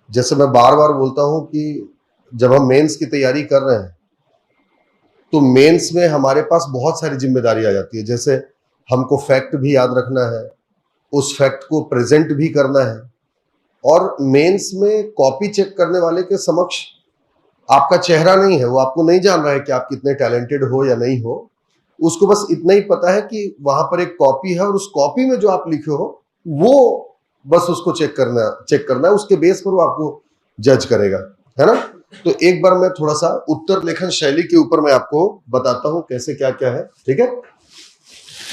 जैसे मैं बार बार बोलता हूं कि जब हम मेंस की तैयारी कर रहे हैं तो मेंस में हमारे पास बहुत सारी जिम्मेदारी आ जाती है। जैसे हमको फैक्ट भी याद रखना है, उस फैक्ट को प्रेजेंट भी करना है, और मेंस में कॉपी चेक करने वाले के समक्ष आपका चेहरा नहीं है, वो आपको नहीं जान रहा है कि आप कितने टैलेंटेड हो या नहीं हो। उसको बस इतना ही पता है कि वहां पर एक कॉपी है और उस कॉपी में जो आप लिखे हो वो बस उसको चेक करना है, उसके बेस पर वो आपको जज करेगा, है ना। तो एक बार मैं थोड़ा सा उत्तर लेखन शैली के ऊपर मैं आपको बताता हूं कैसे क्या क्या है, ठीक है।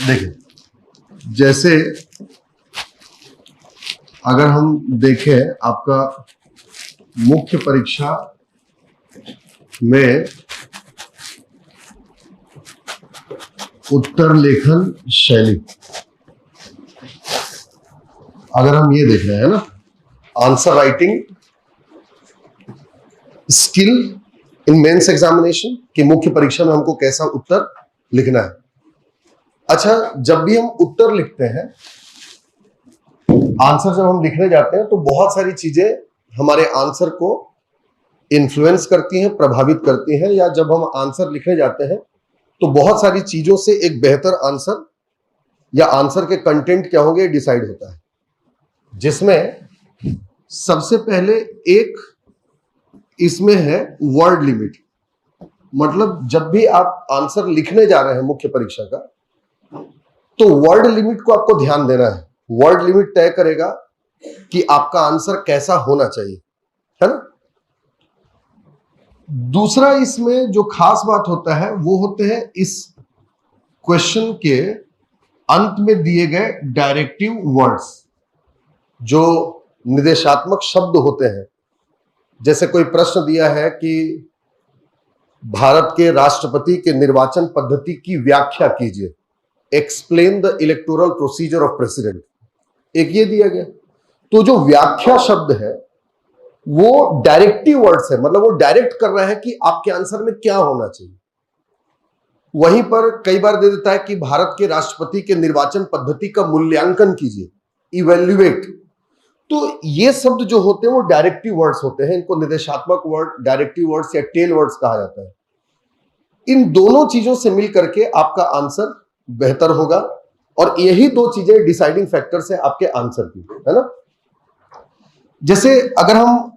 देखिए, जैसे अगर हम देखें आपका मुख्य परीक्षा में उत्तर लेखन शैली, अगर हम ये देख रहे हैं ना, answer writing skill in mains examination, कि मुख्य परीक्षा में हमको कैसा उत्तर लिखना है। अच्छा, जब भी हम उत्तर लिखते हैं, आंसर जब हम लिखने जाते हैं तो बहुत सारी चीजें हमारे आंसर को इन्फ्लुएंस करती हैं, प्रभावित करती हैं। या जब हम आंसर लिखने जाते हैं तो बहुत सारी चीजों से एक बेहतर आंसर या आंसर के कंटेंट क्या होंगे डिसाइड होता है, जिसमें सबसे पहले एक इसमें है वर्ड लिमिट। मतलब जब भी आप आंसर लिखने जा रहे हैं मुख्य परीक्षा का, तो वर्ड लिमिट को आपको ध्यान देना है। वर्ड लिमिट तय करेगा कि आपका आंसर कैसा होना चाहिए, है ना। दूसरा इसमें जो खास बात होता है वो होते हैं इस क्वेश्चन के अंत में दिए गए डायरेक्टिव वर्ड्स, जो निर्देशात्मक शब्द होते हैं। जैसे कोई प्रश्न दिया है कि भारत के राष्ट्रपति के निर्वाचन पद्धति की व्याख्या कीजिए, explain the electoral procedure of president, एक ये दिया गया। तो जो व्याख्या शब्द है वो डायरेक्टिव वर्ड्स है, मतलब वो डायरेक्ट कर रहा है कि आपके आंसर में क्या होना चाहिए। वहीं पर कई बार दे देता है कि भारत के राष्ट्रपति के निर्वाचन पद्धति का मूल्यांकन कीजिए, इवैल्यूएट। तो ये शब्द जो होते हैं वो डायरेक्टिव वर्ड्स होते हैं, इनको निर्देशात्मक वर्ड, डायरेक्टिव वर्ड्स या टेल वर्ड्स कहा जाता है। इन दोनों चीजों से मिल करके आपका आंसर बेहतर होगा, और यही दो चीजें डिसाइडिंग फैक्टर्स है आपके आंसर की, है ना। जैसे अगर हम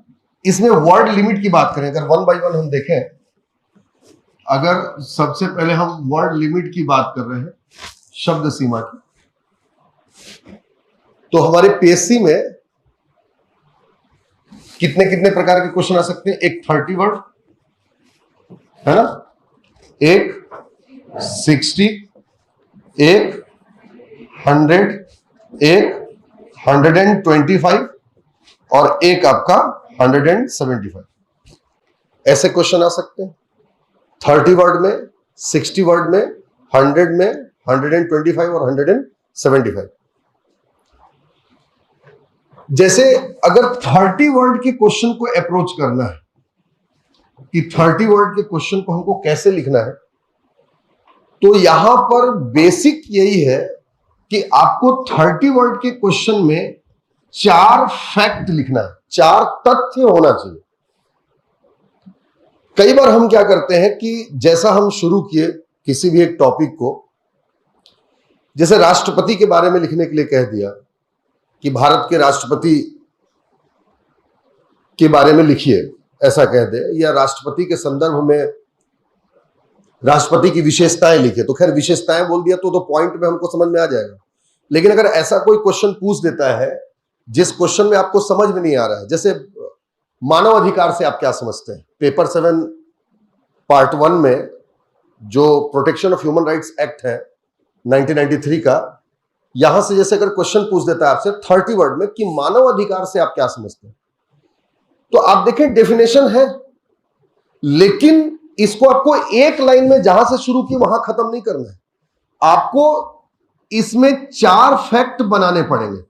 इसमें वर्ड लिमिट की बात करें, अगर वन बाय वन हम देखें, अगर सबसे पहले हम वर्ड लिमिट की बात कर रहे हैं, शब्द सीमा की, तो हमारे पीएससी में कितने कितने प्रकार के क्वेश्चन आ सकते हैं। एक 30 वर्ड, है ना, एक 60, एक 100, एक 125 और एक आपका 175। ऐसे क्वेश्चन आ सकते हैं 30 वर्ड में, 60 वर्ड में, 100 में, 125 और 175। जैसे अगर 30 वर्ड के क्वेश्चन को अप्रोच करना है कि 30 वर्ड के क्वेश्चन को हमको कैसे लिखना है, तो यहां पर बेसिक यही है कि आपको 30 वर्ड के क्वेश्चन में 4 फैक्ट लिखना है, 4 तथ्य होना चाहिए। कई बार हम क्या करते हैं कि जैसा हम शुरू किए किसी भी एक टॉपिक को, जैसे राष्ट्रपति के बारे में लिखने के लिए कह दिया कि भारत के राष्ट्रपति के बारे में लिखिए, ऐसा कह दे, या राष्ट्रपति के संदर्भ में राष्ट्रपति की विशेषताएं लिखे, तो खैर विशेषताएं बोल दिया तो पॉइंट में हमको समझ में आ जाएगा। लेकिन अगर ऐसा कोई क्वेश्चन पूछ देता है जिस क्वेश्चन में आपको समझ में नहीं आ रहा है, जैसे मानव अधिकार से आप क्या समझते हैं, पेपर 7 पार्ट 1 में जो protection of human rights act है 1993 का, यहां से जैसे अगर क्वेश्चन पूछ देता है आपसे 30 वर्ड में कि मानव अधिकार से आप क्या समझते हैं, तो आप देखें डेफिनेशन है, लेकिन इसको आपको एक लाइन में जहां से शुरू की वहां खत्म नहीं करना है। आपको इसमें 4 फैक्ट बनाने पड़ेंगे,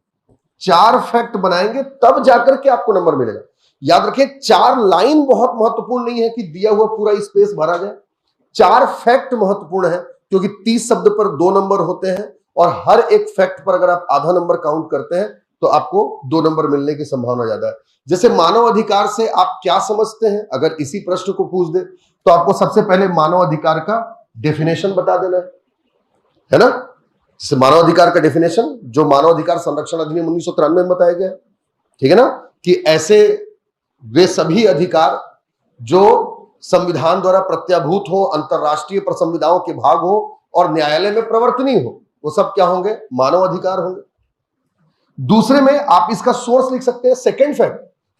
4 फैक्ट बनाएंगे तब जाकर के आपको नंबर मिलेगा। याद रखिए, 4 लाइन बहुत महत्वपूर्ण नहीं है कि दिया हुआ पूरा स्पेस भरा जाए। 4 फैक्ट महत्वपूर्ण है, क्योंकि 30 शब्द पर 2 नंबर होते हैं, और हर एक फैक्ट पर अगर आप आधा नंबर काउंट करते हैं तो आपको 2 नंबर मिलने की संभावना ज्यादा है। जैसे मानव अधिकार से आप क्या समझते हैं, अगर इसी प्रश्न को पूछ दे तो आपको सबसे पहले मानव अधिकार का डेफिनेशन बता देना है ना। जैसे मानव अधिकार का डेफिनेशन जो मानव अधिकार संरक्षण अधिनियम 1993 में बताया गया है, ठीक है ना, कि ऐसे वे सभी अधिकार जो संविधान द्वारा प्रत्याभूत हो, अंतरराष्ट्रीय प्रसंविधाओं के भाग हो और न्यायालय में प्रवर्तनीय हो, वो सब क्या होंगे, मानव अधिकार होंगे। दूसरे में आप इसका सोर्स लिख सकते हैं सेकंड फैक्ट,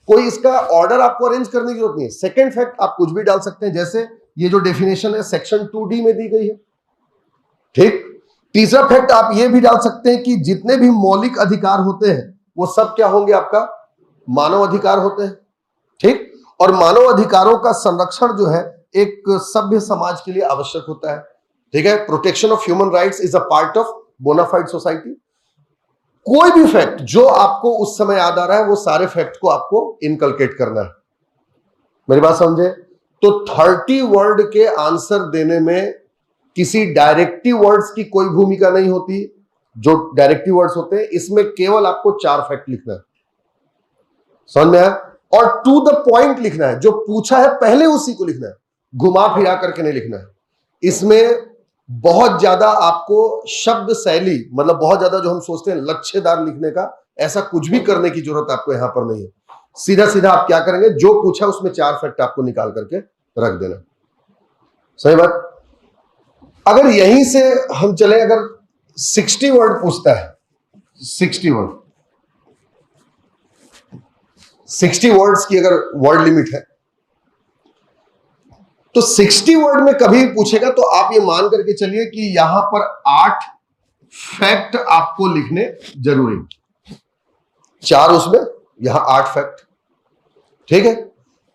कोई इसका ऑर्डर आपको अरेंज करने की जरूरत नहीं है, सेकंड फैक्ट आप कुछ भी डाल सकते हैं, जैसे ये जो डेफिनेशन है सेक्शन 2D में दी गई है, ठीक। तीसरा फैक्ट आप ये भी डाल सकते हैं कि जितने भी मौलिक अधिकार होते हैं वो सब क्या होंगे, आपका मानव अधिकार होते हैं, ठीक। और मानव अधिकारों का संरक्षण जो है एक सभ्य समाज के लिए आवश्यक होता है, ठीक है। Protection of human rights is a part of bona fide society. कोई भी फैक्ट जो आपको उस समय याद आ रहा है वो सारे फैक्ट को आपको इनकलकेट करना है, मेरी बात समझे। तो 30 वर्ड के आंसर देने में किसी डायरेक्टिव वर्ड्स की कोई भूमिका नहीं होती, जो डायरेक्टिव वर्ड्स होते हैं इसमें केवल आपको 4 फैक्ट लिखना है, समझ में आया, और टू द पॉइंट लिखना है, जो पूछा है पहले उसी को लिखना है, घुमा फिरा करके नहीं लिखना है। इसमें बहुत ज्यादा आपको शब्द शैली, मतलब बहुत ज्यादा जो हम सोचते हैं लक्ष्यदार लिखने का, ऐसा कुछ भी करने की जरूरत आपको यहां पर नहीं है। सीधा सीधा आप क्या करेंगे, जो पूछा उसमें 4 फैक्ट आपको निकाल करके रख देना, सही बात। अगर यहीं से हम चले, अगर 60 वर्ड पूछता है, 60 वर्ड्स की अगर वर्ड लिमिट है, तो 60 वर्ड में कभी पूछेगा तो आप ये मान करके चलिए कि यहां पर 8 फैक्ट आपको लिखने जरूरी, 4 उसमें, यहां 8 फैक्ट, ठीक है।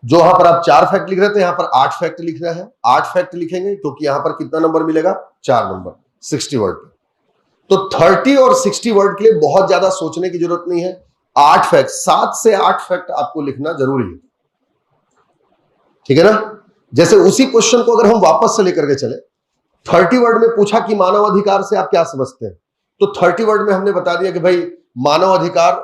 जो यहां पर आप 4 फैक्ट लिख रहे थे, यहां पर 8 फैक्ट लिखना है, 8 फैक्ट लिखेंगे क्योंकि यहां पर कितना नंबर मिलेगा, 4 नंबर 60 वर्ड पे। तो 30 और 60 वर्ड के लिए बहुत ज्यादा सोचने की जरूरत नहीं है, 8 फैक्ट, 7 से 8 फैक्ट आपको लिखना जरूरी है, ठीक है ना। जैसे उसी क्वेश्चन को अगर हम वापस से लेकर के चले, 30 वर्ड में पूछा कि मानव अधिकार से आप क्या समझते हैं, तो 30 वर्ड में हमने बता दिया कि भाई मानव अधिकार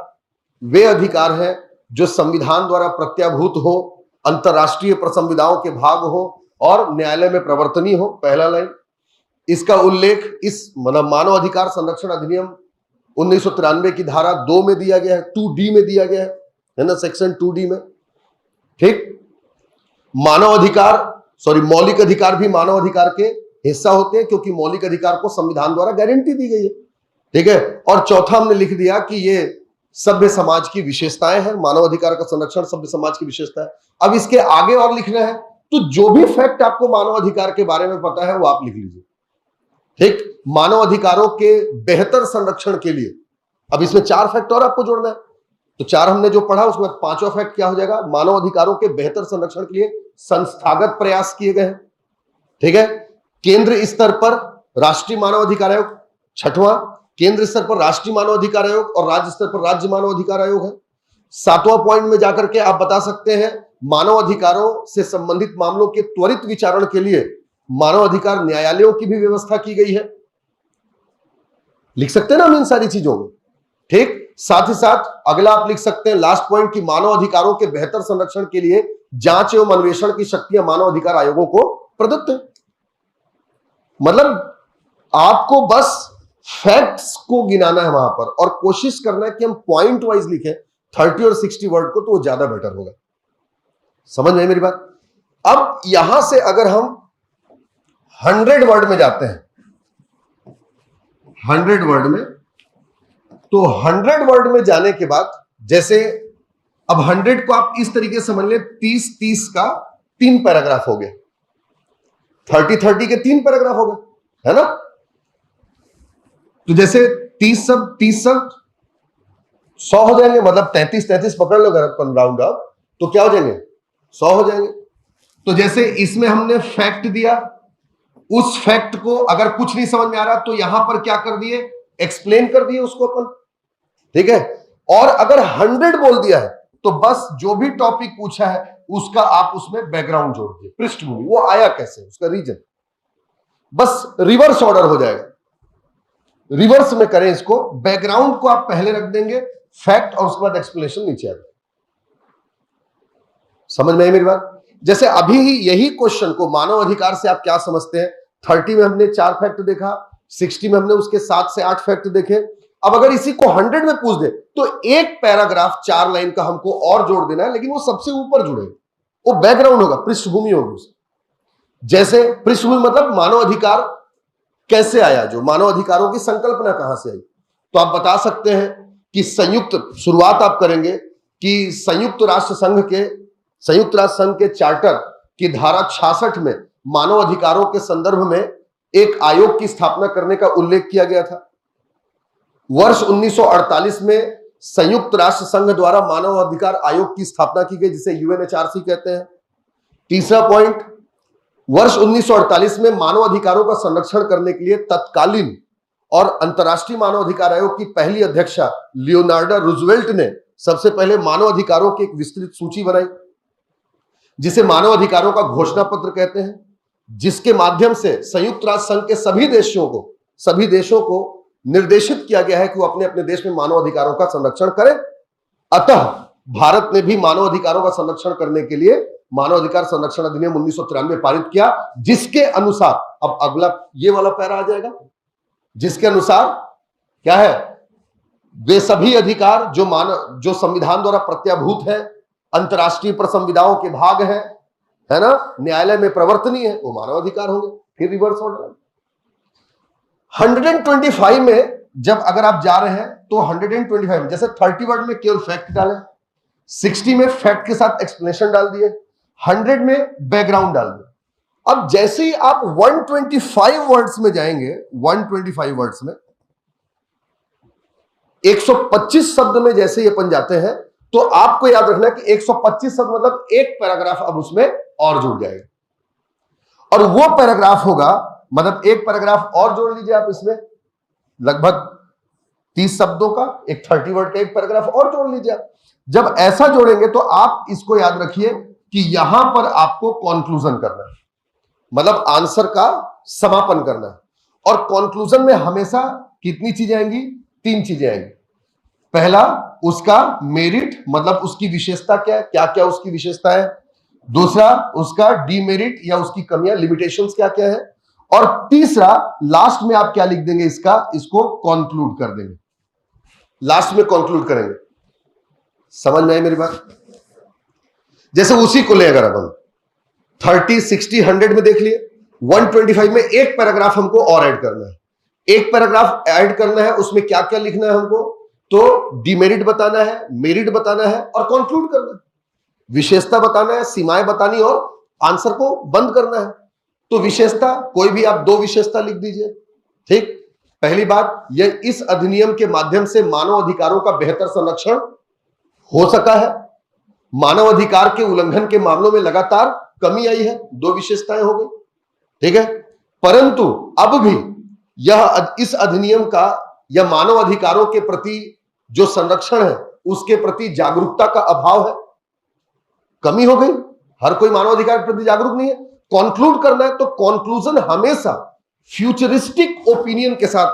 वे अधिकार हैं जो संविधान द्वारा प्रत्याभूत हो, अंतरराष्ट्रीय प्रसंविधाओं के भाग हो और न्यायालय में प्रवर्तनीय हो, पहला लाइन। इसका उल्लेख इस मतलब मानव अधिकार संरक्षण अधिनियम 1993 की धारा 2 में दिया गया है, 2D में दिया गया है ना, सेक्शन 2D में, ठीक। मानव अधिकार, सॉरी मौलिक अधिकार भी मानव अधिकार के हिस्सा होते हैं क्योंकि मौलिक अधिकार को संविधान द्वारा गारंटी दी गई है, ठीक है। और चौथा हमने लिख दिया कि ये सभ्य समाज की विशेषताएं हैं, मानव अधिकार का संरक्षण सभ्य समाज की विशेषता है। अब इसके आगे और लिखना है, तो जो भी फैक्ट आपको मानव अधिकार के बारे में पता है वो आप लिख लीजिए, ठीक। मानव अधिकारों के बेहतर संरक्षण के लिए अब इसमें 4 फैक्ट और आपको जोड़ना है, तो 4 हमने जो पढ़ा उसके बाद 5वां फैक्ट क्या हो जाएगा, मानव अधिकारों के बेहतर संरक्षण के लिए संस्थागत प्रयास किए गए हैं, ठीक है। केंद्र स्तर पर राष्ट्रीय मानव अधिकार आयोग, 6वां केंद्र स्तर पर राष्ट्रीय मानव अधिकार आयोग और राज्य स्तर पर राज्य मानव अधिकार आयोग है। 7वां पॉइंट में जाकर के आप बता सकते हैं मानव अधिकारों से संबंधित मामलों के त्वरित विचारण के लिए मानव अधिकार न्यायालयों की भी व्यवस्था की गई है, लिख सकते हैं ना हम इन सारी चीजों को, ठीक। साथ ही साथ अगला आप लिख सकते हैं लास्ट पॉइंट की मानव अधिकारों के बेहतर संरक्षण के लिए जांच एवं अन्वेषण की शक्तियां मानव अधिकार आयोगों को प्रदत्त है। मतलब आपको बस फैक्ट्स को गिनाना है वहां पर और कोशिश करना है कि हम पॉइंट वाइज लिखें 30 और 60 वर्ड को, तो वो ज्यादा बेटर होगा, समझ में मेरी बात। अब यहां से अगर हम 100 वर्ड में जाते हैं, 100 वर्ड में, तो 100 वर्ड में जाने के बाद जैसे अब 100 को आप इस तरीके से समझ ले, 30 का 3 पैराग्राफ हो गए, 30 के 3 पैराग्राफ हो गए, है ना। तो जैसे 30 सब 100 हो जाएंगे, मतलब 33 पकड़ लो अगर अपन राउंड अप, तो क्या हो जाएंगे, 100 हो जाएंगे। तो जैसे इसमें हमने फैक्ट दिया, उस फैक्ट को अगर कुछ नहीं समझ में आ रहा तो यहां पर क्या कर दिए, एक्सप्लेन कर दिए उसको अपन, ठीक है। और अगर 100 बोल दिया है तो बस जो भी टॉपिक पूछा है उसका आप उसमें बैकग्राउंड जोड़ दिए, पृष्ठभूमि, वो आया कैसे, उसका रीजन, बस रिवर्स ऑर्डर हो जाएगा, रिवर्स में करें इसको, बैकग्राउंड को आप पहले रख देंगे, फैक्ट और उसके बाद एक्सप्लेनेशन नीचे आता है। समझ में आई मेरी बात? जैसे अभी ही यही क्वेश्चन को मानव अधिकार से आप क्या समझते हैं, 30 में हमने 4 फैक्ट देखा, 60 में हमने उसके 7 से 8 फैक्ट देखे। अब अगर इसी को 100 में पूछ दे तो एक पैराग्राफ 4 लाइन का हमको और जोड़ देना है, लेकिन वो सबसे ऊपर जुड़ेगा, वो बैकग्राउंड होगा, पृष्ठभूमि होगी। जैसे पृष्ठभूमि मतलब मानव अधिकार कैसे आया, जो मानव अधिकारों की संकल्पना कहां से आई। तो आप बता सकते हैं कि शुरुआत आप करेंगे कि संयुक्त राष्ट्र संघ के चार्टर की धारा 66 में मानव अधिकारों के संदर्भ में एक आयोग की स्थापना करने का उल्लेख किया गया था। वर्ष 1948 में संयुक्त राष्ट्र संघ द्वारा मानव अधिकार आयोग की स्थापना की गई, जिसे यूएनएचआरसी कहते हैं। तीसरा पॉइंट, वर्ष 1948 में मानव अधिकारों का संरक्षण करने के लिए तत्कालीन और अंतर्राष्ट्रीय मानव अधिकार आयोग की पहली अध्यक्षा लियोनार्डो रूजवेल्ट ने सबसे पहले मानव अधिकारों की एक विस्तृत सूची बनाई, जिसे मानव अधिकारों का घोषणा पत्र कहते हैं, जिसके माध्यम से संयुक्त राष्ट्र संघ के सभी देशों को निर्देशित किया गया है कि वो अपने अपने देश में मानव अधिकारों का संरक्षण करें। अतः भारत ने भी मानव अधिकारों का संरक्षण करने के लिए मानव अधिकार संरक्षण अधिनियम 1993 में पारित किया, जिसके अनुसार, अब अगला ये वाला पैरा आ जाएगा, जिसके अनुसार क्या है, वे सभी अधिकार जो संविधान द्वारा प्रत्याभूत है, अंतरराष्ट्रीय प्रसंविधाओं के भाग है ना, न्यायालय में प्रवर्तनीय है, वो मानव अधिकार होंगे। फिर रिवर्स ऑर्डर 125 में जब अगर आप जा रहे हैं तो 125 में जैसे 30 वर्ड में केवल फैक्ट डाले, 60 में फैक्ट के साथ एक्सप्लेनेशन डाल दिए, 100 में बैकग्राउंड डाल दिए। अब जैसे ही आप 125 वर्ड्स में जाएंगे, 125 वर्ड्स में 125 शब्द में जैसे ये बन जाते हैं, तो आपको याद रखना कि 125 शब्द मतलब एक पैराग्राफ अब उसमें और जुड़ जाएगा, और वो पैराग्राफ होगा, मतलब एक पैराग्राफ और जोड़ लीजिए आप इसमें, लगभग 30 शब्दों का, एक 30 वर्ड का एक पैराग्राफ और जोड़ लीजिए आप। जब ऐसा जोड़ेंगे तो आप इसको याद रखिए कि यहां पर आपको कंक्लूजन करना है, मतलब आंसर का समापन करना है। और कंक्लूजन में हमेशा कितनी चीजें आएंगी? 3 चीजें आएंगी। पहला, उसका मेरिट, मतलब उसकी विशेषता क्या क्या उसकी विशेषता है। दूसरा, उसका डीमेरिट या उसकी कमियां, लिमिटेशंस क्या क्या है। और तीसरा, लास्ट में आप क्या लिख देंगे, इसको कंक्लूड कर देंगे, लास्ट में कंक्लूड करेंगे। समझ में आई मेरी बात? जैसे उसी को ले अगर अपन 30, 60, 100 में देख लिए, 125 में एक पैराग्राफ हमको और ऐड करना है। एक पैराग्राफ ऐड करना है, उसमें क्या क्या लिखना है हमको, तो डीमेरिट बताना है, मेरिट बताना है और कंक्लूड करना है। विशेषता बताना है, सीमाएं बतानी और आंसर को बंद करना है। तो विशेषता, कोई भी आप 2 विशेषता लिख दीजिए। ठीक, पहली बात, यह इस अधिनियम के माध्यम से मानव अधिकारों का बेहतर संरक्षण हो सका है, मानव अधिकार के उल्लंघन के मामलों में लगातार कमी आई है। 2 विशेषताएं हो गई, ठीक है। परंतु अब भी इस अधिनियम का या मानव अधिकारों के प्रति जो संरक्षण है, उसके प्रति जागरूकता का अभाव है, कमी हो गई। हर कोई मानव अधिकार के प्रति जागरूक नहीं है। कंक्लूड करना है तो कंक्लूजन हमेशा फ्यूचरिस्टिक ओपिनियन के साथ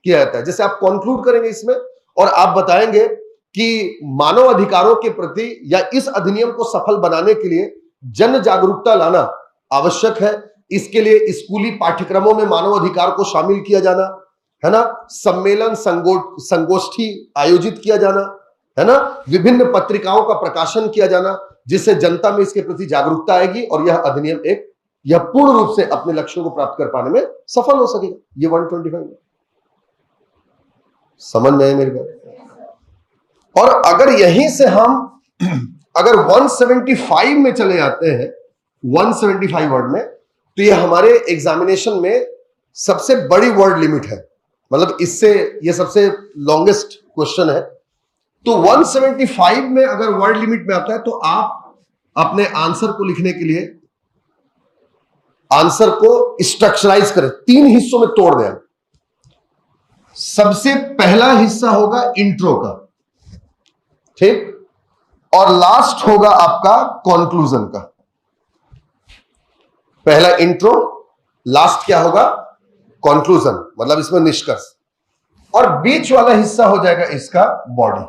किया जाता है। जैसे आप कंक्लूड करेंगे इसमें और आप बताएंगे कि मानव अधिकारों के प्रति या इस अधिनियम को सफल बनाने के लिए जन जागरूकता लाना आवश्यक है। इसके लिए स्कूली पाठ्यक्रमों में मानव अधिकार को शामिल किया जाना है ना, सम्मेलन संगोष्ठी आयोजित किया जाना है ना, विभिन्न पत्रिकाओं का प्रकाशन किया जाना, जिससे जनता में इसके प्रति जागरूकता आएगी और यह अधिनियम यह पूर्ण रूप से अपने लक्ष्यों को प्राप्त कर पाने में सफल हो सकेगा। ये 125 में समझ में आए मेरी बात? और अगर यहीं से हम अगर 175 में चले जाते हैं, 175 वर्ड में, तो ये हमारे एग्जामिनेशन में सबसे बड़ी वर्ड लिमिट है, मतलब इससे ये सबसे लॉन्गेस्ट क्वेश्चन है। तो 175 में अगर वर्ड लिमिट में आता है तो आप अपने आंसर को लिखने के लिए आंसर को स्ट्रक्चराइज करें, 3 हिस्सों में तोड़ दें। सबसे पहला हिस्सा होगा इंट्रो का, ठीक, और लास्ट होगा आपका कंक्लूजन का। पहला इंट्रो, लास्ट क्या होगा, कंक्लूजन, मतलब इसमें निष्कर्ष, और बीच वाला हिस्सा हो जाएगा इसका बॉडी।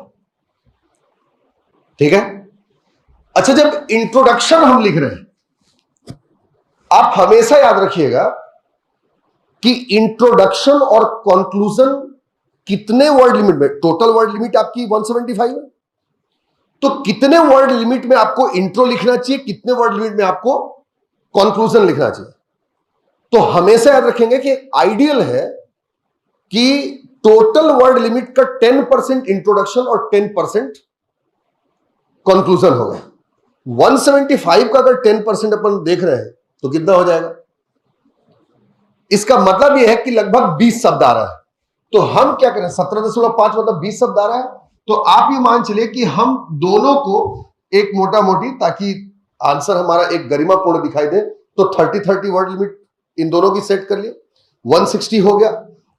ठीक है। अच्छा, जब इंट्रोडक्शन हम लिख रहे हैं, आप हमेशा याद रखिएगा कि इंट्रोडक्शन और कंक्लूजन कितने वर्ड लिमिट में, टोटल वर्ड लिमिट आपकी 175 है, तो कितने वर्ड लिमिट में आपको इंट्रो लिखना चाहिए, कितने वर्ड लिमिट में आपको कंक्लूजन लिखना चाहिए। तो हमेशा याद रखेंगे कि आइडियल है कि टोटल वर्ड लिमिट का 10% इंट्रोडक्शन और 10% कंक्लूजन होगा। 175 का अगर 10% अपन देख रहे हैं तो कितना हो जाएगा? इसका मतलब यह है कि लगभग 20 शब्द आ रहा है। तो हम क्या करें, 17.5 मतलब 20 शब्द आ रहा है, तो आप ये मान चलिए कि हम दोनों को एक मोटा मोटी, ताकि आंसर हमारा एक गरिमापूर्ण दिखाई दे, तो 30 वर्ड लिमिट इन दोनों की सेट कर लिए, 160 हो गया।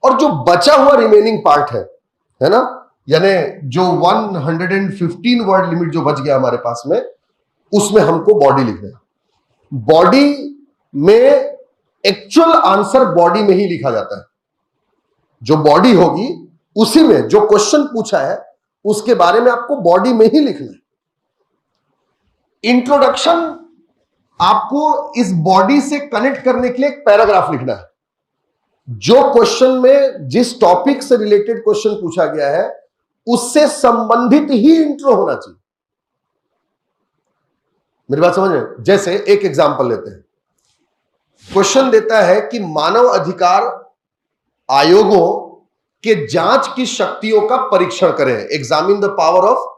और जो बचा हुआ रिमेनिंग पार्ट है ना, यानी जो 115 वर्ड लिमिट जो बच गया हमारे पास में, उसमें हमको बॉडी लिखना है। बॉडी में एक्चुअल आंसर बॉडी में ही लिखा जाता है। जो बॉडी होगी उसी में जो क्वेश्चन पूछा है उसके बारे में आपको बॉडी में ही लिखना है। इंट्रोडक्शन आपको इस बॉडी से कनेक्ट करने के लिए एक पैराग्राफ लिखना है। जो क्वेश्चन में जिस टॉपिक से रिलेटेड क्वेश्चन पूछा गया है उससे संबंधित ही इंट्रो होना चाहिए। मेरी बात समझ रहे हैं? जैसे एक एग्जांपल लेते हैं। क्वेश्चन देता है कि मानव अधिकार आयोगों के जांच की शक्तियों का परीक्षण करें, examine the power of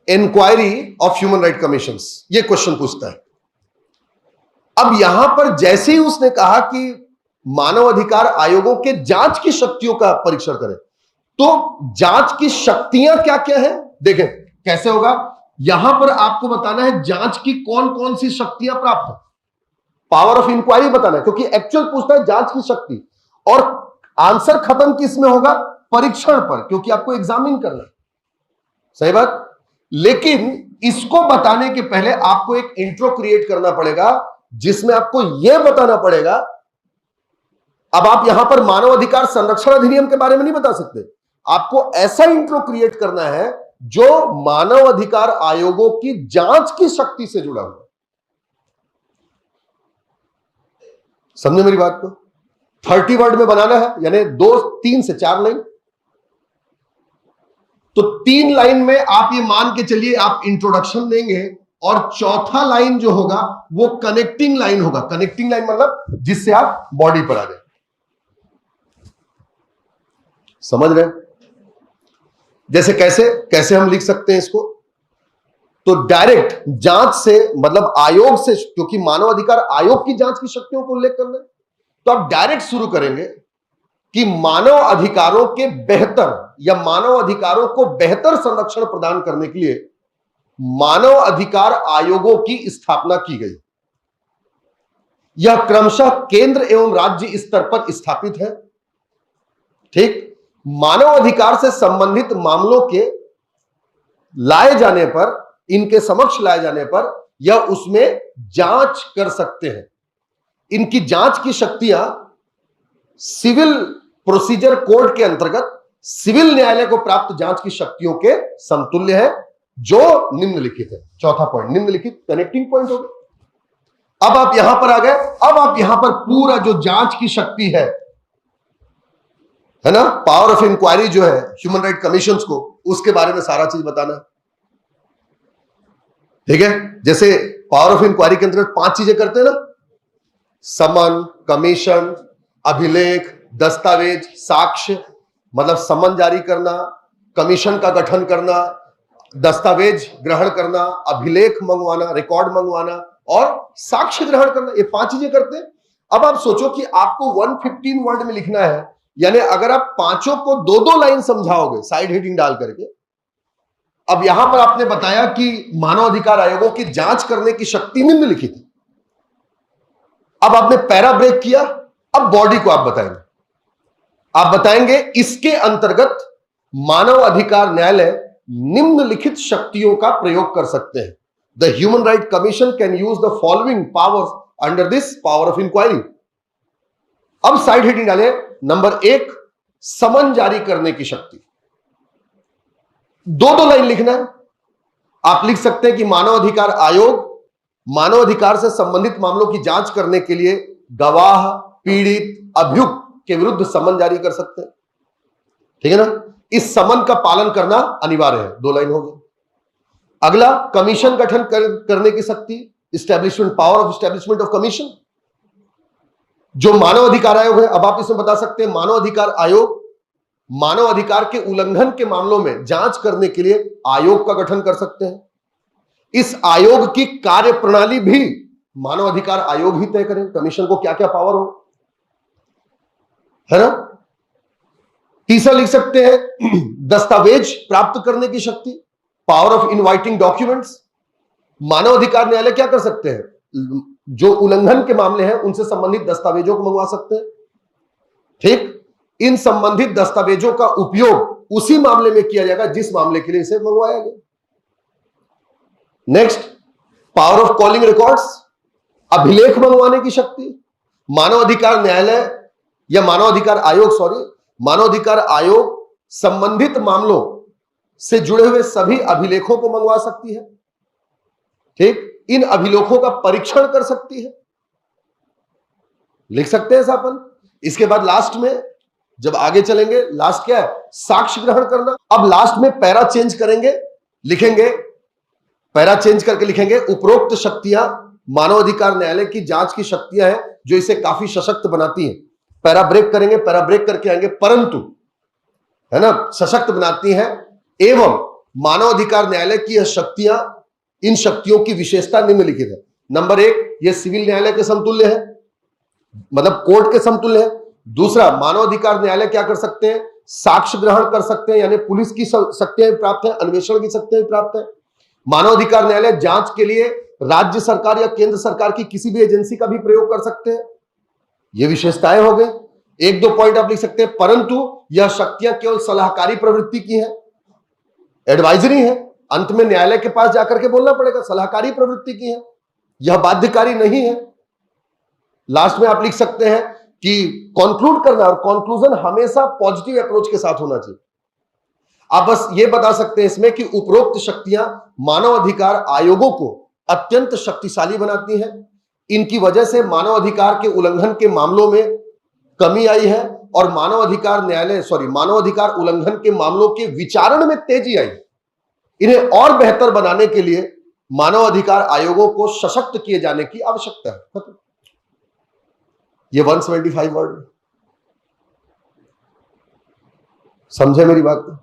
inquiry of human right commissions, ये क्वेश्चन पूछता है। अब यहां पर जैसे ही उसने कहा कि मानव अधिकार आयोगों के जांच की शक्तियों का परीक्षण करें, तो जांच की शक्तियां क्या क्या है देखें कैसे होगा। यहां पर आपको बताना है जांच की कौन कौन सी शक्तियां प्राप्त है, पावर ऑफ इंक्वायरी बताना है, क्योंकि एक्चुअल पूछता है जांच की शक्ति, और आंसर खत्म किस में होगा? परीक्षण पर, क्योंकि आपको एग्जामिन करना है। सही बात। लेकिन इसको बताने के पहले आपको एक इंट्रो क्रिएट करना पड़ेगा जिसमें आपको यह बताना पड़ेगा। अब आप यहां पर मानव अधिकार संरक्षण अधिनियम के बारे में नहीं बता सकते, आपको ऐसा इंट्रो क्रिएट करना है जो मानव अधिकार आयोगों की जांच की शक्ति से जुड़ा हुआ। समझे मेरी बात को? 30 वर्ड में बनाना है, यानी 3 से 4 लाइन। तो 3 लाइन में आप ये मान के चलिए आप इंट्रोडक्शन देंगे, और चौथा लाइन जो होगा वो कनेक्टिंग लाइन होगा। कनेक्टिंग लाइन मतलब जिससे आप बॉडी पर आ जाए। समझ रहे? जैसे कैसे कैसे हम लिख सकते हैं इसको? तो डायरेक्ट जांच से, मतलब आयोग से, क्योंकि मानव अधिकार आयोग की जांच की शक्तियों को उल्लेख करना है, तो आप डायरेक्ट शुरू करेंगे कि मानव अधिकारों के बेहतर या मानव अधिकारों को बेहतर संरक्षण प्रदान करने के लिए मानव अधिकार आयोगों की स्थापना की गई। यह क्रमशः केंद्र एवं राज्य स्तर पर स्थापित है। ठीक। मानव अधिकार से संबंधित मामलों के लाए जाने पर, इनके समक्ष लाए जाने पर यह उसमें जांच कर सकते हैं। इनकी जांच की शक्तियां सिविल प्रोसीजर कोड के अंतर्गत सिविल न्यायालय को प्राप्त जांच की शक्तियों के समतुल्य है, जो निम्नलिखित है। चौथा पॉइंट निम्नलिखित कनेक्टिंग पॉइंट हो गया। अब आप यहां पर आ गए। अब आप यहां पर पूरा जो जांच की शक्ति है ना, पावर ऑफ इंक्वायरी जो है ह्यूमन राइट कमीशंस को, उसके बारे में सारा चीज बताना है। ठीक है। जैसे पावर ऑफ इंक्वायरी के अंतर्गत 5 चीजें करते हैं ना, समन, कमीशन, अभिलेख, दस्तावेज, साक्ष्य, मतलब समन जारी करना, कमीशन का गठन करना, दस्तावेज ग्रहण करना, अभिलेख मंगवाना, रिकॉर्ड मंगवाना, और साक्ष्य ग्रहण करना। ये 5 चीजें करते हैं। अब आप सोचो कि आपको 115 वर्ड में लिखना है, यानी अगर आप पांचों को 2-2 लाइन समझाओगे साइड हेडिंग डाल करके। अब यहां पर आपने बताया कि मानव अधिकार आयोगों की जांच करने की शक्ति निम्नलिखित है। अब आपने पैरा ब्रेक किया। अब बॉडी को आप बताएंगे। आप बताएंगे इसके अंतर्गत मानव अधिकार न्यायालय निम्नलिखित शक्तियों का प्रयोग कर सकते हैं। The human right commission can use the following powers under this power of inquiry. अब साइड हेडिंग डाले, नंबर 1 समन जारी करने की शक्ति। 2-2 लाइन लिखना है। आप लिख सकते हैं कि मानव अधिकार आयोग मानव अधिकार से संबंधित मामलों की जांच करने के लिए गवाह, पीड़ित, अभियुक्त के विरुद्ध समन जारी कर सकते हैं। ठीक है ना, इस समन का पालन करना अनिवार्य है। 2 लाइन हो गई। अगला, कमीशन गठन करने की शक्ति, establishment, power of establishment of commission, जो मानव अधिकार आयोग है। अब आप इसमें बता सकते हैं मानव अधिकार आयोग मानव अधिकार के उल्लंघन के मामलों में जांच करने के लिए आयोग का गठन कर सकते हैं। इस आयोग की कार्य प्रणाली भी मानव अधिकार आयोग ही तय करें, कमीशन को क्या क्या पावर हो, है ना। तीसरा लिख सकते हैं दस्तावेज प्राप्त करने की शक्ति, पावर ऑफ इनवाइटिंग डॉक्यूमेंट्स। मानव अधिकार न्यायालय क्या कर सकते हैं, जो उल्लंघन के मामले हैं उनसे संबंधित दस्तावेजों को मंगवा सकते हैं। ठीक, इन संबंधित दस्तावेजों का उपयोग उसी मामले में किया जाएगा जिस मामले के लिए इसे मंगवाया गया। Next, power of calling records, अभिलेख मंगवाने की शक्ति। मानव अधिकार न्यायालय या मानव अधिकार आयोग मानव अधिकार आयोग संबंधित मामलों से जुड़े हुए सभी अभिलेखों को मंगवा सकती है। ठीक, इन अभिलेखों का परीक्षण कर सकती है, लिख सकते हैं अपन। इसके बाद लास्ट में जब आगे चलेंगे, लास्ट क्या है, साक्ष्य ग्रहण करना। अब लास्ट में पैरा चेंज करेंगे, लिखेंगे, पैरा चेंज करके लिखेंगे, उपरोक्त शक्तियां मानव अधिकार न्यायालय की जांच की शक्तियां हैं जो इसे काफी सशक्त बनाती हैं। पैरा ब्रेक करेंगे, पैरा ब्रेक करके आएंगे, परंतु, है ना, सशक्त बनाती हैं एवं मानव अधिकार न्यायालय की यह शक्तियां, इन शक्तियों की विशेषता निम्नलिखित है। नंबर 1, यह सिविल न्यायालय के समतुल्य है, मतलब कोर्ट के समतुल्य है। दूसरा, मानव अधिकार न्यायालय क्या कर सकते हैं, साक्ष्य ग्रहण कर सकते हैं, यानी पुलिस की शक्तियां प्राप्त है, अन्वेषण की शक्तियां प्राप्त है। मानव अधिकार न्यायालय जांच के लिए राज्य सरकार या केंद्र सरकार की किसी भी एजेंसी का भी प्रयोग कर सकते हैं। ये विशेषताएं हो गई। 1-2 पॉइंट आप लिख सकते हैं, परंतु यह शक्तियां केवल सलाहकारी प्रवृत्ति की है, एडवाइजरी है। अंत में न्यायालय के पास जाकर के बोलना पड़ेगा, सलाहकारी प्रवृत्ति की है, यह बाध्यकारी नहीं है। लास्ट में आप लिख सकते हैं कि कंक्लूड करना, और कंक्लूजन हमेशा पॉजिटिव अप्रोच के साथ होना चाहिए। आप बस ये बता सकते हैं इसमें कि उपरोक्त शक्तियां मानव अधिकार आयोगों को अत्यंत शक्तिशाली बनाती हैं। इनकी वजह से मानव अधिकार के उल्लंघन के मामलों में कमी आई है और मानव अधिकार उल्लंघन के मामलों के विचारण में तेजी आई। इन्हें और बेहतर बनाने के लिए मानव अधिकार आयोगों को सशक्त किए जाने की आवश्यकता है। ये 175 वर्ड, समझे मेरी बात को?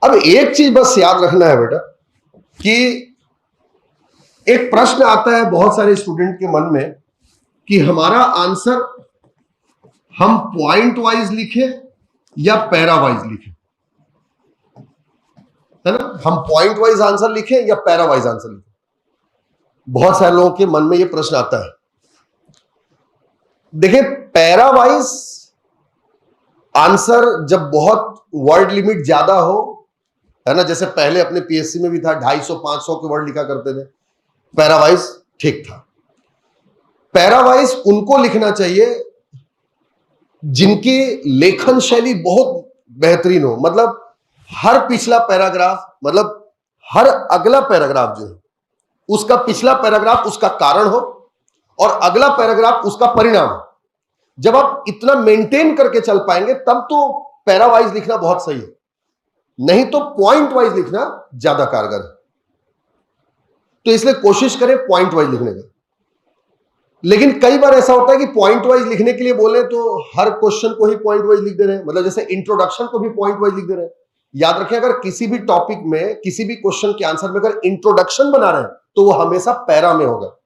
अब एक चीज बस याद रखना है बेटा कि एक प्रश्न आता है बहुत सारे स्टूडेंट के मन में कि हमारा आंसर हम पॉइंट वाइज लिखें या पैरा वाइज लिखें, है ना। हम पॉइंट वाइज आंसर लिखें या पैरा वाइज आंसर लिखें, बहुत सारे लोगों के मन में यह प्रश्न आता है। देखिए, पैरा वाइज आंसर जब बहुत वर्ड लिमिट ज्यादा हो, है ना, जैसे पहले अपने पीएससी में भी था, 250-500 के वर्ड लिखा करते थे, पैरावाइज ठीक था। पैरावाइज उनको लिखना चाहिए जिनकी लेखन शैली बहुत बेहतरीन हो, मतलब हर पिछला पैराग्राफ, मतलब हर अगला पैराग्राफ जो है उसका पिछला पैराग्राफ उसका कारण हो और अगला पैराग्राफ उसका परिणाम हो। जब आप इतना मेंटेन करके चल पाएंगे तब तो पैरावाइज लिखना बहुत सही है, नहीं तो पॉइंट वाइज लिखना ज्यादा कारगर है। तो इसलिए कोशिश करें पॉइंट वाइज लिखने का। लेकिन कई बार ऐसा होता है कि पॉइंट वाइज लिखने के लिए बोले तो हर क्वेश्चन को ही पॉइंट वाइज लिख दे रहे हैं, मतलब जैसे इंट्रोडक्शन को भी पॉइंट वाइज लिख दे रहे हैं। याद रखें, अगर किसी भी टॉपिक में, किसी भी क्वेश्चन के आंसर में अगर इंट्रोडक्शन बना रहे हैं तो वो हमेशा पैरा में होगा,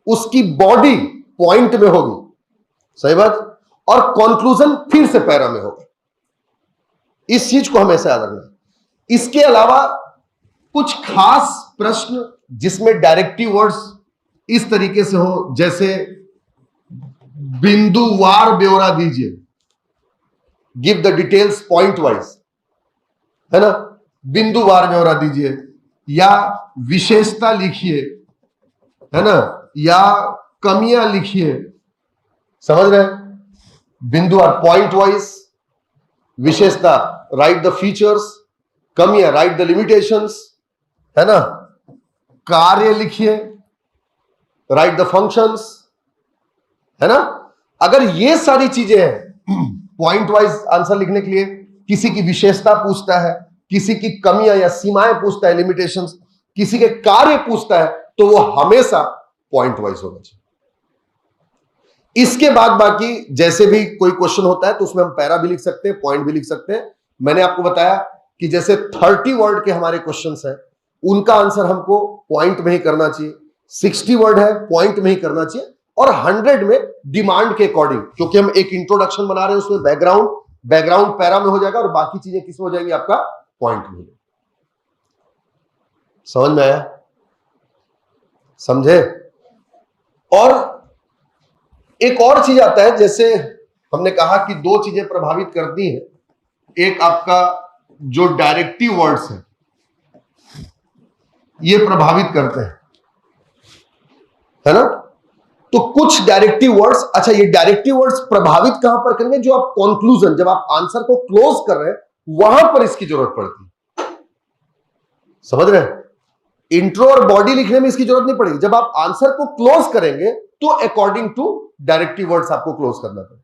उसकी बॉडी पॉइंट में होगी, सही बात, और कंक्लूजन फिर से पैरा में होगा। इस चीज को हमेशा याद रखना। इसके अलावा कुछ खास प्रश्न जिसमें डायरेक्टिव वर्ड्स इस तरीके से हो, जैसे बिंदुवार ब्यौरा दीजिए, give the details point wise, है ना, बिंदुवार ब्यौरा दीजिए, या विशेषता लिखिए, है ना, या कमियां लिखिए, समझ रहे हैं? बिंदुवार पॉइंट वाइज, विशेषता राइट द फीचर्स, कमियां राइट द लिमिटेशंस, है ना, कार्य लिखिए, राइट द फंक्शंस, है ना। अगर ये सारी चीजें हैं पॉइंट वाइज आंसर लिखने के लिए, किसी की विशेषता पूछता है, किसी की कमियां या सीमाएं पूछता है, लिमिटेशंस, किसी के कार्य पूछता है, तो वो हमेशा पॉइंट वाइज होना चाहिए। इसके बाद बाकी जैसे भी कोई क्वेश्चन होता है तो उसमें हम पैरा भी लिख सकते हैं, पॉइंट भी लिख सकते हैं। मैंने आपको बताया कि जैसे 30 वर्ड के हमारे क्वेश्चंस हैं, उनका आंसर हमको पॉइंट में ही करना चाहिए। 60 वर्ड है, पॉइंट में ही करना चाहिए। और 100 में डिमांड के अकॉर्डिंग, क्योंकि हम एक इंट्रोडक्शन बना रहे हैं, उसमें बैकग्राउंड पैरा में हो जाएगा और बाकी चीजें किस में हो जाएंगी, आपका पॉइंट में। समझ में आया? समझे? और एक और चीज आता है, जैसे हमने कहा कि दो चीजें प्रभावित करती हैं। एक आपका जो डायरेक्टिव वर्ड्स है ये प्रभावित करते हैं, है ना। तो कुछ डायरेक्टिव वर्ड्स, अच्छा ये डायरेक्टिव वर्ड्स प्रभावित कहां पर करेंगे, जो आप कंक्लूजन, जब आप आंसर को क्लोज कर रहे हैं वहां पर इसकी जरूरत पड़ती है। समझ रहे हैं? इंट्रो और बॉडी लिखने में इसकी जरूरत नहीं पड़ेगी। जब आप आंसर को क्लोज करेंगे तो अकॉर्डिंग टू डायरेक्टिव वर्ड्स आपको क्लोज करना पड़ेगा।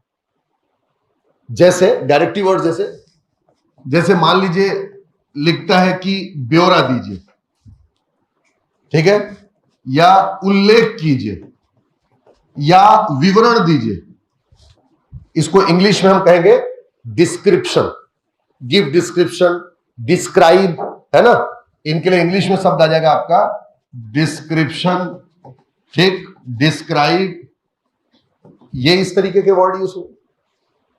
जैसे डायरेक्टिव वर्ड, जैसे मान लीजिए लिखता है कि ब्यौरा दीजिए, ठीक है, या उल्लेख कीजिए या विवरण दीजिए, इसको इंग्लिश में हम कहेंगे डिस्क्रिप्शन, गिव डिस्क्रिप्शन, डिस्क्राइब, है ना। इनके लिए इंग्लिश में शब्द आ जाएगा आपका डिस्क्रिप्शन, ठीक, डिस्क्राइब, ये इस तरीके के वर्ड यूज हो।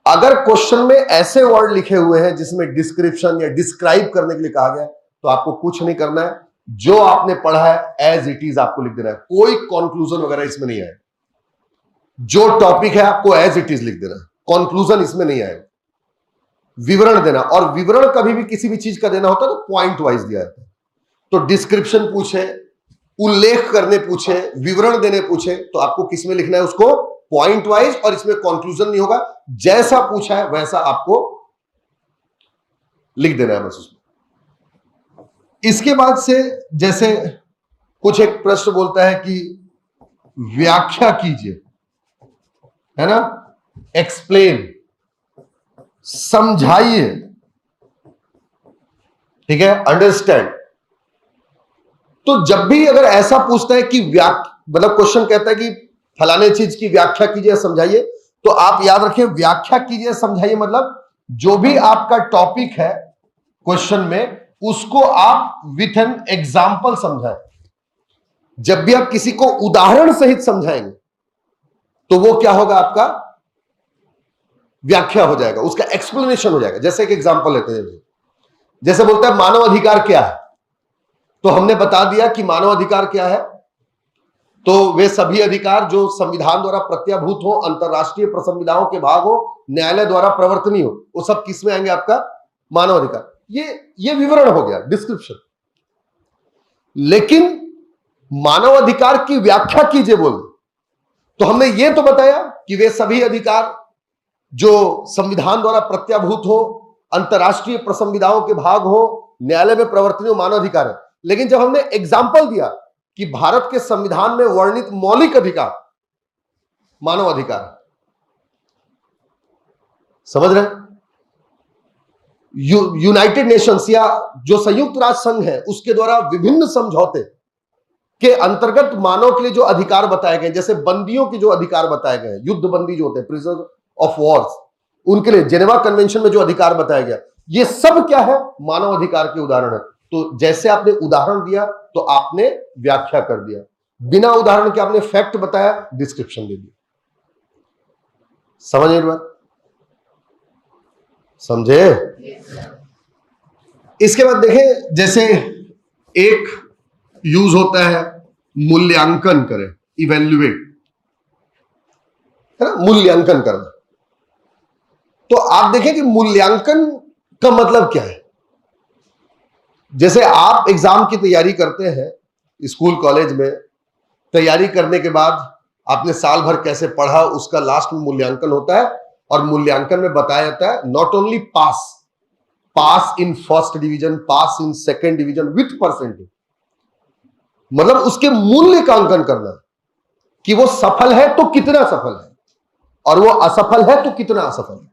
अगर क्वेश्चन में ऐसे वर्ड लिखे हुए हैं जिसमें डिस्क्रिप्शन या डिस्क्राइब करने के लिए कहा गया है, तो आपको कुछ नहीं करना है, जो आपने पढ़ा है एज इट इज आपको लिख देना है। कोई कंक्लूजन वगैरह इसमें नहीं आएगा। जो टॉपिक है आपको एज इट इज लिख देना है, कंक्लूजन इसमें नहीं आएगा। विवरण देना, और विवरण कभी भी किसी भी चीज का देना होता है तो पॉइंट वाइज दिया जाता है। तो डिस्क्रिप्शन पूछे, उल्लेख करने पूछे, विवरण देने पूछे, तो आपको किस में लिखना है, उसको पॉइंट वाइज, और इसमें कंक्लूजन नहीं होगा, जैसा पूछा है वैसा आपको लिख देना है बस उसमें। इसके बाद से जैसे कुछ एक प्रश्न बोलता है कि व्याख्या कीजिए, है ना, एक्सप्लेन, समझाइए, ठीक है, अंडरस्टैंड। तो जब भी अगर ऐसा पूछता है कि मतलब क्वेश्चन कहता है कि फलाने चीज की व्याख्या कीजिए, समझाइए, तो आप याद रखिए व्याख्या कीजिए, समझाइए मतलब जो भी आपका टॉपिक है क्वेश्चन में, उसको आप विथ एन एग्जाम्पल समझाएं। जब भी आप किसी को उदाहरण सहित समझाएंगे तो वो क्या होगा, आपका व्याख्या हो जाएगा, उसका एक्सप्लेनेशन हो जाएगा। जैसे एक एग्जाम्पल लेते हैं, जैसे बोलता है मानव अधिकार क्या है, तो हमने बता दिया कि मानव अधिकार क्या है, तो वे सभी अधिकार जो संविधान द्वारा प्रत्याभूत हो, अंतरराष्ट्रीय प्रसंविधाओं के भाग हो, न्यायालय द्वारा प्रवर्तनीय हो, वो सब किस में आएंगे, आपका मानव अधिकार। ये विवरण हो गया, डिस्क्रिप्शन। लेकिन मानव अधिकार की व्याख्या कीजिए बोले, तो हमने ये तो बताया कि वे सभी अधिकार जो संविधान द्वारा प्रत्याभूत हो, अंतरराष्ट्रीय प्रसंविधाओं के भाग हो, न्यायालय में प्रवर्तनीय हो, मानव अधिकार है। लेकिन जब हमने एग्जाम्पल दिया कि भारत के संविधान में वर्णित मौलिक अधिकार मानव अधिकार, समझ रहे हैं, यूनाइटेड नेशंस या जो संयुक्त राष्ट्र संघ है उसके द्वारा विभिन्न समझौते के अंतर्गत मानव के लिए जो अधिकार बताए गए, जैसे बंदियों के जो अधिकार बताए गए, युद्ध बंदी जो होते हैं, प्रिजनर ऑफ वॉर्स, उनके लिए जेनेवा कन्वेंशन में जो अधिकार बताया गया, ये सब क्या है, मानव अधिकार के उदाहरण है। तो जैसे आपने उदाहरण दिया तो आपने व्याख्या कर दिया, बिना उदाहरण के आपने फैक्ट बताया, डिस्क्रिप्शन दे दिया। समझ रहे बात? समझे? इसके बाद देखें, जैसे एक यूज होता है मूल्यांकन करें, इवेल्युएट, है ना, मूल्यांकन करना। तो आप देखें कि मूल्यांकन का मतलब क्या है। जैसे आप एग्जाम की तैयारी करते हैं स्कूल कॉलेज में, तैयारी करने के बाद आपने साल भर कैसे पढ़ा, उसका लास्ट में मूल्यांकन होता है, और मूल्यांकन में बताया जाता है not only pass in first division, pass in second division with percentage, मतलब उसके मूल्य का अंकन करना कि वो सफल है तो कितना सफल है और वो असफल है तो कितना असफल है।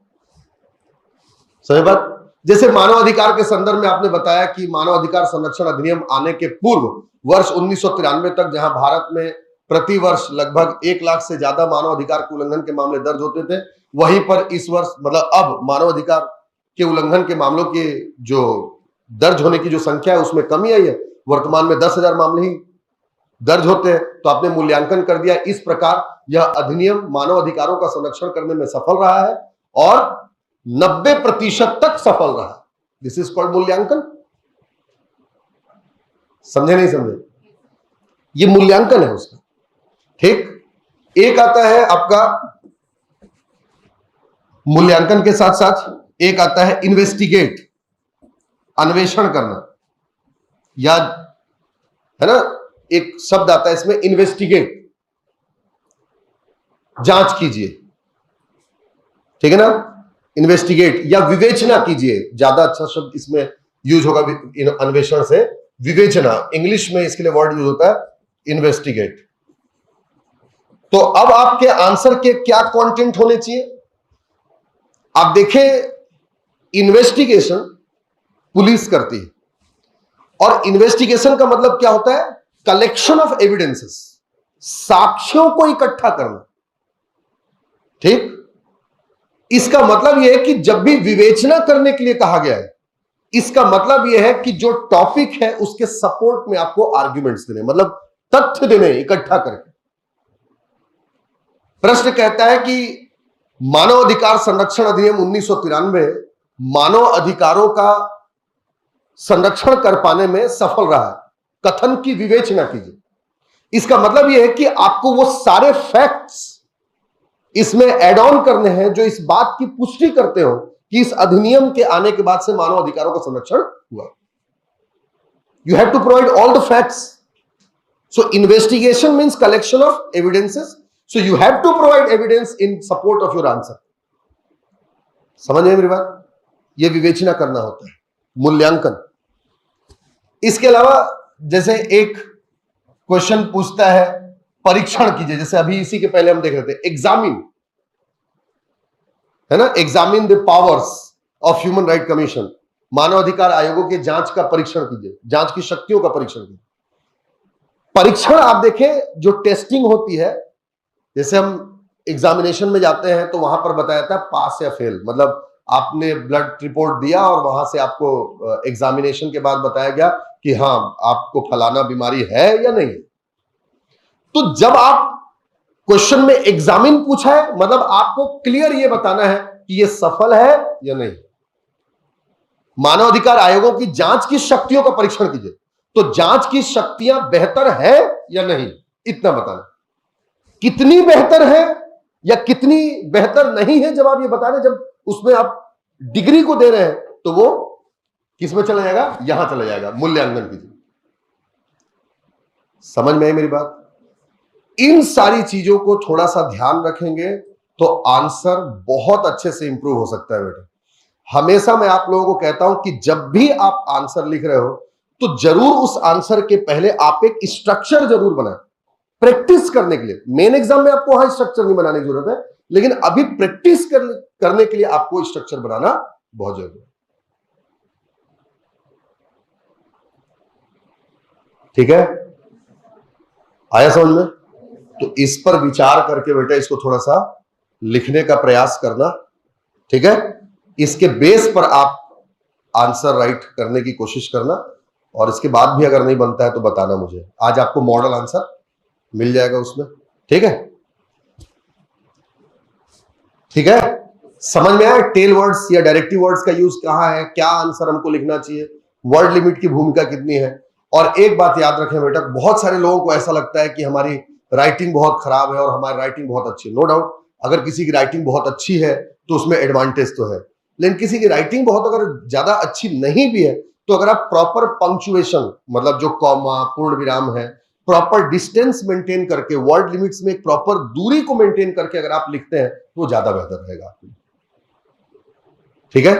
सही बात। जैसे मानवाधिकार के संदर्भ में आपने बताया कि मानवाधिकार संरक्षण अधिनियम आने के पूर्व वर्ष 1993 तक जहां भारत में प्रति वर्ष लगभग 1 लाख से ज्यादा मानवाधिकार के उल्लंघन के मामले दर्ज होते थे, वहीं पर इस वर्ष मतलब अब मानवाधिकार के उल्लंघन के मामलों के जो दर्ज होने की जो संख्या है उसमें कमी आई है। वर्तमान में 10,000 मामले ही दर्ज होते हैं। तो आपने मूल्यांकन कर दिया। इस प्रकार यह अधिनियम मानव अधिकारों का संरक्षण करने में सफल रहा है और 90% तक सफल रहा। दिस इज कॉल्ड मूल्यांकन। समझे नहीं समझे? ये मूल्यांकन है उसका। ठीक। एक आता है आपका मूल्यांकन के साथ साथ एक आता है इन्वेस्टिगेट, अन्वेषण करना। याद है ना, एक शब्द आता है इसमें इन्वेस्टिगेट, जांच कीजिए। ठीक है ना, इन्वेस्टिगेट या विवेचना कीजिए, ज्यादा अच्छा शब्द इसमें यूज होगा अन्वेषण से विवेचना। इंग्लिश में इसके लिए वर्ड यूज होता है इन्वेस्टिगेट। तो अब आपके आंसर के क्या कंटेंट होने चाहिए? आप देखें, इन्वेस्टिगेशन पुलिस करती है और इन्वेस्टिगेशन का मतलब क्या होता है? कलेक्शन ऑफ एविडेंसेस, साक्ष्यों को इकट्ठा करना। ठीक। इसका मतलब यह है कि जब भी विवेचना करने के लिए कहा गया है, इसका मतलब यह है कि जो टॉपिक है उसके सपोर्ट में आपको आर्ग्यूमेंट्स देने, मतलब तथ्य देने इकट्ठा करके। प्रश्न कहता है कि मानव अधिकार संरक्षण अधिनियम 1993 मानव अधिकारों का संरक्षण कर पाने में सफल रहा है। कथन की विवेचना कीजिए। इसका मतलब यह है कि आपको वो सारे फैक्ट्स इसमें एड ऑन करने हैं जो इस बात की पुष्टि करते हो कि इस अधिनियम के आने के बाद से मानव अधिकारों का संरक्षण हुआ। You have to provide all the facts. So investigation means collection of evidences. So you have to provide evidence in support of your answer. समझ में मेरी बात? यह विवेचना करना होता है, मूल्यांकन। इसके अलावा जैसे एक क्वेश्चन पूछता है परीक्षण कीजिए, जैसे अभी इसी के पहले हम देख रहे थे एग्जामिन, है ना, examine the powers of human right commission. मानवाधिकार आयोगों के जांच का परीक्षण कीजिए, जांच की शक्तियों का परीक्षण कीजिए। परीक्षण आप देखें, जो टेस्टिंग होती है, जैसे हम एग्जामिनेशन में जाते हैं तो वहां पर बताया था पास या फेल, मतलब आपने ब्लड रिपोर्ट दिया और वहां से आपको एग्जामिनेशन के बाद बताया गया कि हां आपको फलाना बीमारी है या नहीं। तो जब आप क्वेश्चन में एग्जामिन पूछा है, मतलब आपको क्लियर यह बताना है कि यह सफल है या नहीं। मानवाधिकार आयोगों की जांच की शक्तियों का परीक्षण कीजिए, तो जांच की शक्तियां बेहतर है या नहीं, इतना बताना। कितनी बेहतर है या कितनी बेहतर नहीं है, जब आप ये बता रहे, जब उसमें आप डिग्री को दे रहे हैं तो वो किस में चला जाएगा? यहां चला जाएगा, मूल्यांकन कीजिए। समझ में आई मेरी बात? इन सारी चीजों को थोड़ा सा ध्यान रखेंगे तो आंसर बहुत अच्छे से इंप्रूव हो सकता है बेटा। हमेशा मैं आप लोगों को कहता हूं कि जब भी आप आंसर लिख रहे हो तो जरूर उस आंसर के पहले आप एक स्ट्रक्चर जरूर बनाएं, प्रैक्टिस करने के लिए। मेन एग्जाम में आपको वहां स्ट्रक्चर नहीं बनाने की जरूरत है, लेकिन अभी प्रैक्टिस करने के लिए आपको स्ट्रक्चर बनाना बहुत जरूरी है। ठीक है, आया समझ में? तो इस पर विचार करके बेटा इसको थोड़ा सा लिखने का प्रयास करना। ठीक है, इसके बेस पर आप आंसर राइट करने की कोशिश करना, और इसके बाद भी अगर नहीं बनता है तो बताना मुझे। आज आपको मॉडल आंसर मिल जाएगा उसमें। ठीक है, ठीक है, समझ में आया? टेल वर्ड्स या डायरेक्टिव वर्ड्स का यूज कहां है, क्या आंसर हमको लिखना चाहिए, वर्ड लिमिट की भूमिका कितनी है। और एक बात याद रखें बेटा, बहुत सारे लोगों को ऐसा लगता है कि हमारी राइटिंग बहुत खराब है और हमारी राइटिंग बहुत अच्छी है। नो डाउट, अगर किसी की राइटिंग बहुत अच्छी है तो उसमें एडवांटेज तो है, लेकिन किसी की राइटिंग बहुत अगर ज्यादा अच्छी नहीं भी है तो अगर आप प्रॉपर पंक्चुएशन, मतलब जो कॉमा, पूर्ण विराम है, प्रॉपर डिस्टेंस मेंटेन करके, वर्ड लिमिट्स में एक प्रॉपर दूरी को मेंटेन करके अगर आप लिखते हैं तो ज्यादा बेहतर रहेगा। ठीक है,